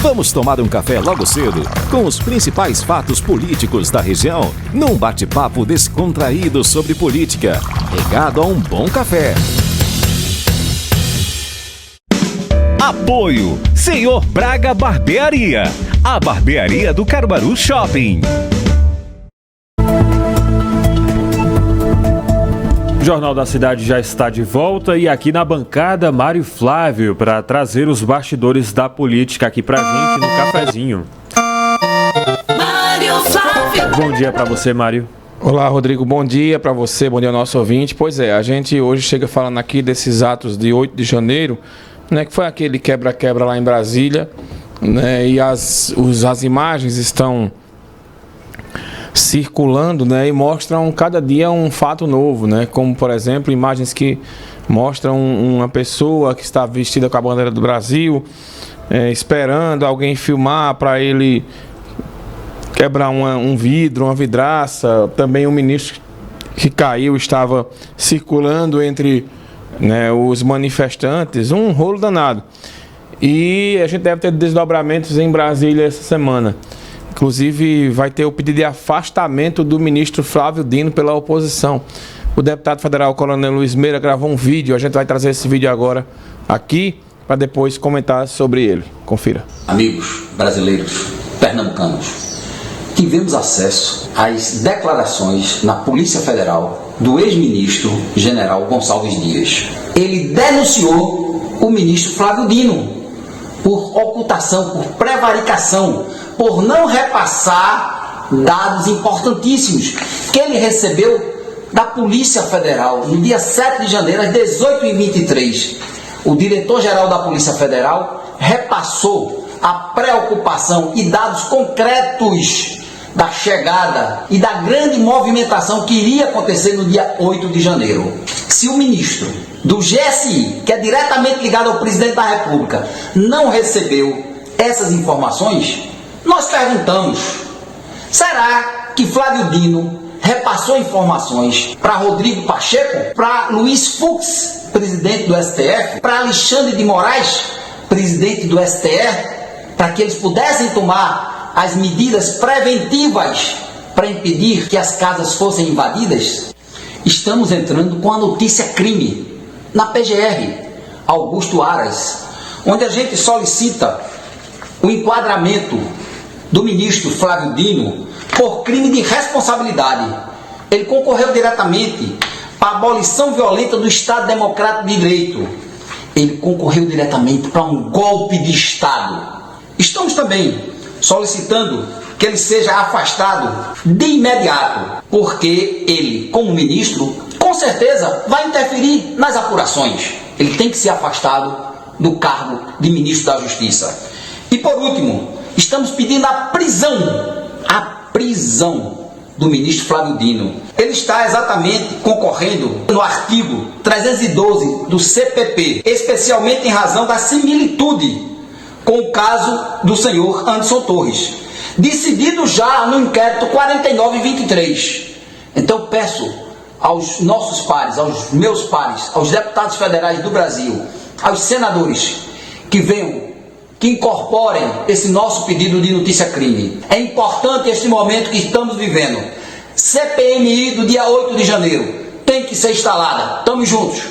Vamos tomar um café logo cedo com os principais fatos políticos da região, num bate-papo descontraído sobre política, regado a um bom café. Apoio Senhor Braga Barbearia, a barbearia do Caruaru Shopping. O Jornal da Cidade já está de volta e aqui na bancada Mário Flávio para trazer os bastidores da política aqui pra gente no cafezinho. Mário Flávio. Bom dia para você, Mário. Olá, Rodrigo, bom dia para você, bom dia ao nosso ouvinte. Pois é, a gente hoje chega falando aqui desses atos de 8 de janeiro, né, que foi aquele quebra-quebra lá em Brasília, né, e as imagens estão circulando, né, e mostram cada dia um fato novo, né, como por exemplo imagens que mostram uma pessoa que está vestida com a bandeira do Brasil, esperando alguém filmar para ele quebrar um vidro, uma vidraça. Também um ministro que caiu estava circulando entre, né, os manifestantes, um rolo danado. E a gente deve ter desdobramentos em Brasília essa semana. Inclusive, vai ter o pedido de afastamento do ministro Flávio Dino pela oposição. O deputado federal Coronel Luiz Meira gravou um vídeo, a gente vai trazer esse vídeo agora aqui, para depois comentar sobre ele. Confira. Amigos brasileiros, pernambucanos, tivemos acesso às declarações na Polícia Federal do ex-ministro General Gonçalves Dias. Ele denunciou o ministro Flávio Dino por ocultação, por prevaricação, por não repassar dados importantíssimos que ele recebeu da Polícia Federal no dia 7 de janeiro, às 18h23. O diretor-geral da Polícia Federal repassou a preocupação e dados concretos da chegada e da grande movimentação que iria acontecer no dia 8 de janeiro. Se o ministro do GSI, que é diretamente ligado ao presidente da República, não recebeu essas informações, nós perguntamos, será que Flávio Dino repassou informações para Rodrigo Pacheco, para Luiz Fux, presidente do STF, para Alexandre de Moraes, presidente do STF, para que eles pudessem tomar as medidas preventivas para impedir que as casas fossem invadidas? Estamos entrando com a notícia crime na PGR Augusto Aras, onde a gente solicita o enquadramento do ministro Flávio Dino por crime de responsabilidade. Ele concorreu diretamente para a abolição violenta do Estado Democrático de Direito. Ele concorreu diretamente para um golpe de Estado. Estamos também solicitando que ele seja afastado de imediato, porque ele, como ministro, com certeza vai interferir nas apurações. Ele tem que ser afastado do cargo de ministro da Justiça. E por último, estamos pedindo a prisão do ministro Flávio Dino. Ele está exatamente concorrendo no artigo 312 do CPP, especialmente em razão da similitude com o caso do senhor Anderson Torres, decidido já no inquérito 4923. Então peço aos nossos pares, aos meus pares, aos deputados federais do Brasil, aos senadores, que venham, que incorporem esse nosso pedido de notícia-crime. É importante este momento que estamos vivendo. CPMI do dia 8 de janeiro tem que ser instalada. Tamo juntos.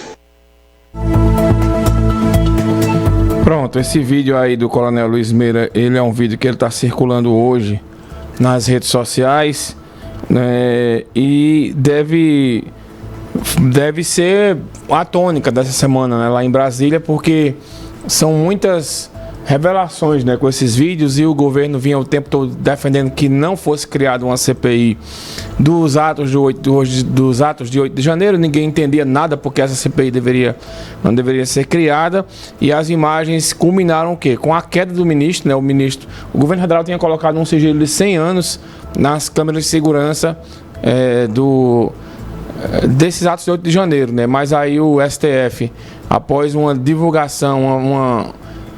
Pronto, esse vídeo aí do Coronel Luiz Meira, ele é um vídeo que ele está circulando hoje nas redes sociais, né, e deve ser a tônica dessa semana, né, lá em Brasília, porque são muitas revelações, né, com esses vídeos, e o governo vinha o tempo todo defendendo que não fosse criada uma CPI dos atos de 8 de janeiro. Ninguém entendia nada porque essa CPI não deveria ser criada, e as imagens culminaram o quê? Com a queda do ministro, né, o governo federal tinha colocado um sigilo de 100 anos nas câmeras de segurança desses atos de 8 de janeiro, né, mas aí o STF, após uma divulgação,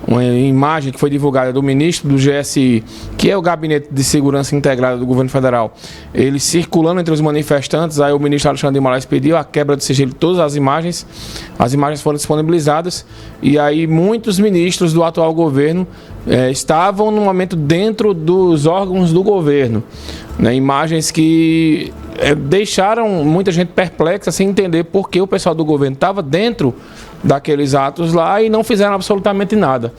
uma imagem que foi divulgada do ministro do GSI, que é o Gabinete de Segurança Integrada do Governo Federal, ele circulando entre os manifestantes. Aí o ministro Alexandre de Moraes pediu a quebra de sigilo de todas as imagens foram disponibilizadas, e aí muitos ministros do atual governo estavam no momento dentro dos órgãos do governo, né? Imagens que deixaram muita gente perplexa, sem entender por que o pessoal do governo estava dentro daqueles atos lá e não fizeram absolutamente nada.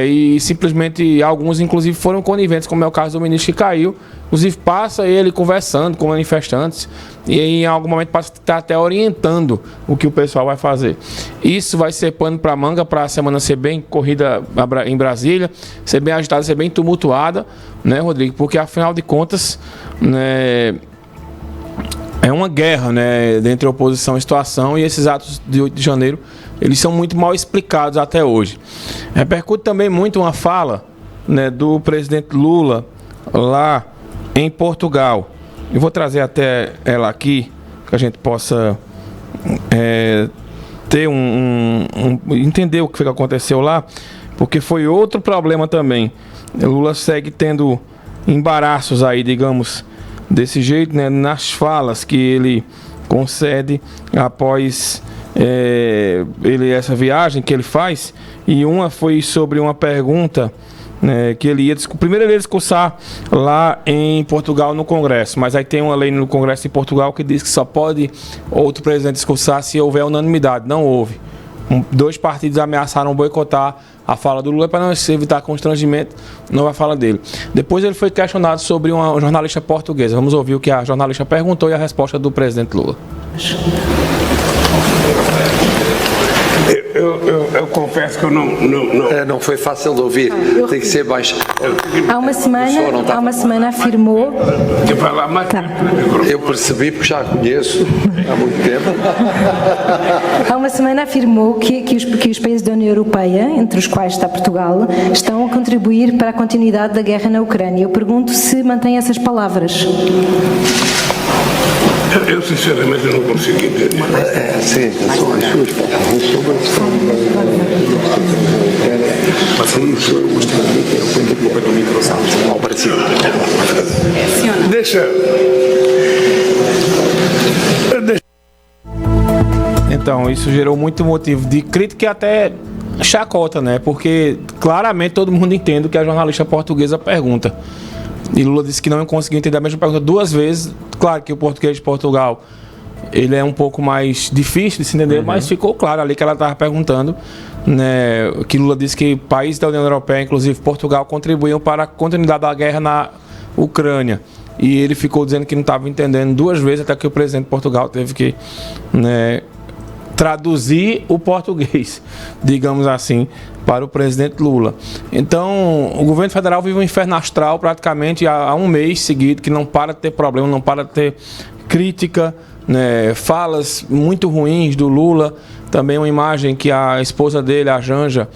E simplesmente alguns, inclusive, foram coniventes, como é o caso do ministro que caiu. Inclusive, passa ele conversando com manifestantes e em algum momento passa a estar até orientando o que o pessoal vai fazer. Isso vai ser pano para manga para a semana ser bem corrida em Brasília, ser bem agitada, ser bem tumultuada, né, Rodrigo? Porque, afinal de contas, né, é uma guerra, né, entre a oposição e a situação, e esses atos de 8 de janeiro, eles são muito mal explicados até hoje. Repercute também muito uma fala, né, do presidente Lula lá em Portugal. Eu vou trazer até ela aqui, que a gente possa ter entender o que foi que aconteceu lá, porque foi outro problema também. Lula segue tendo embaraços aí, digamos, desse jeito, né, nas falas que ele concede após essa viagem que ele faz. E uma foi sobre uma pergunta, né, que ele ia primeiro ele ia discursar lá em Portugal no Congresso, mas aí tem uma lei no Congresso em Portugal que diz que só pode outro presidente discursar se houver unanimidade. Não houve. 2 partidos ameaçaram boicotar a fala do Lula para não evitar constrangimento, não a fala dele. Depois ele foi questionado sobre uma jornalista portuguesa. Vamos ouvir o que a jornalista perguntou e a resposta do presidente Lula. Eu confesso que eu não foi fácil de ouvir. Tem que ser baixo. Há uma semana afirmou. Eu percebi, porque já a conheço há muito tempo. Há uma semana afirmou que os países da União Europeia, entre os quais está Portugal, estão a contribuir para a continuidade da guerra na Ucrânia. Eu pergunto se mantém essas palavras. Eu sinceramente não consigo entender. Sim, são as suas palavras sobre a questão ao Brasil. Deixa. Então, isso gerou muito motivo de crítica e até chacota, né? Porque claramente todo mundo entende o que a jornalista portuguesa pergunta. E Lula disse que não conseguiu entender a mesma pergunta 2 vezes. Claro que o português de Portugal ele é um pouco mais difícil de se entender, mas ficou claro ali que ela estava perguntando, né, que Lula disse que países da União Europeia, inclusive Portugal, contribuíam para a continuidade da guerra na Ucrânia. E ele ficou dizendo que não estava entendendo 2 vezes, até que o presidente de Portugal teve que, né, traduzir o português, digamos assim, para o presidente Lula. Então, o governo federal vive um inferno astral praticamente há 1 mês seguido, que não para de ter problema, não para de ter crítica, né, falas muito ruins do Lula. Também uma imagem que a esposa dele, a Janja,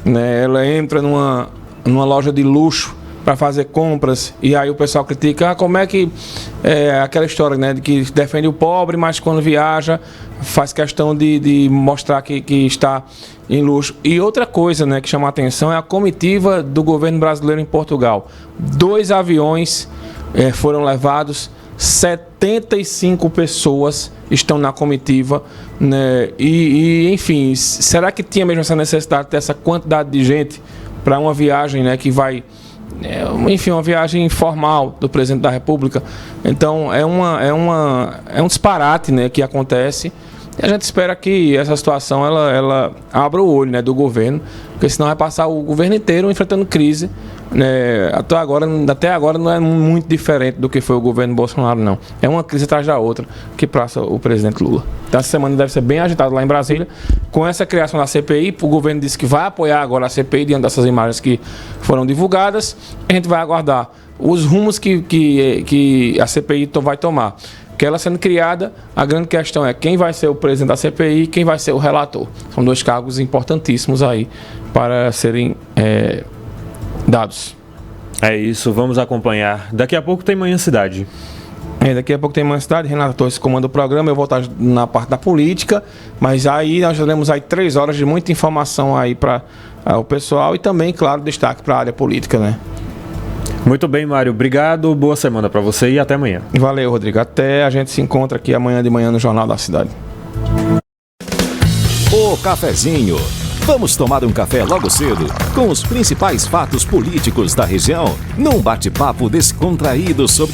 né, ela entra numa loja de luxo para fazer compras, e aí o pessoal critica, como é que aquela história, né, de que defende o pobre, mas quando viaja faz questão de mostrar que está em luxo. E outra coisa, né, que chama a atenção é a comitiva do governo brasileiro em Portugal. 2 aviões foram levados, 75 pessoas estão na comitiva, né, enfim, será que tinha mesmo essa necessidade dessa quantidade de gente para uma viagem, né, que vai... enfim, uma viagem informal do presidente da República? Então é um disparate, né, que acontece, e a gente espera que essa situação ela abra o olho, né, do governo, porque senão vai passar o governo inteiro enfrentando crise, né. Até agora não é muito diferente do que foi o governo Bolsonaro, não. É uma crise atrás da outra que passa o presidente Lula. Então essa semana deve ser bem agitada lá em Brasília com essa criação da CPI. O governo disse que vai apoiar agora a CPI diante dessas imagens que foram divulgadas. A gente vai aguardar os rumos que a CPI vai tomar. Que ela sendo criada, a grande questão é quem vai ser o presidente da CPI e quem vai ser o relator. São 2 cargos importantíssimos aí para serem dados. É isso, vamos acompanhar. Daqui a pouco tem Manhã Cidade. Daqui a pouco tem Manhã Cidade, Renata Torres comanda o programa, eu vou estar na parte da política, mas aí nós teremos aí 3 horas de muita informação aí para ao pessoal e também, claro, destaque para a área política, né? Muito bem, Mário. Obrigado. Boa semana para você e até amanhã. Valeu, Rodrigo. Até a gente se encontra aqui amanhã de manhã no Jornal da Cidade. O cafezinho. Vamos tomar um café logo cedo com os principais fatos políticos da região, num bate-papo descontraído sobre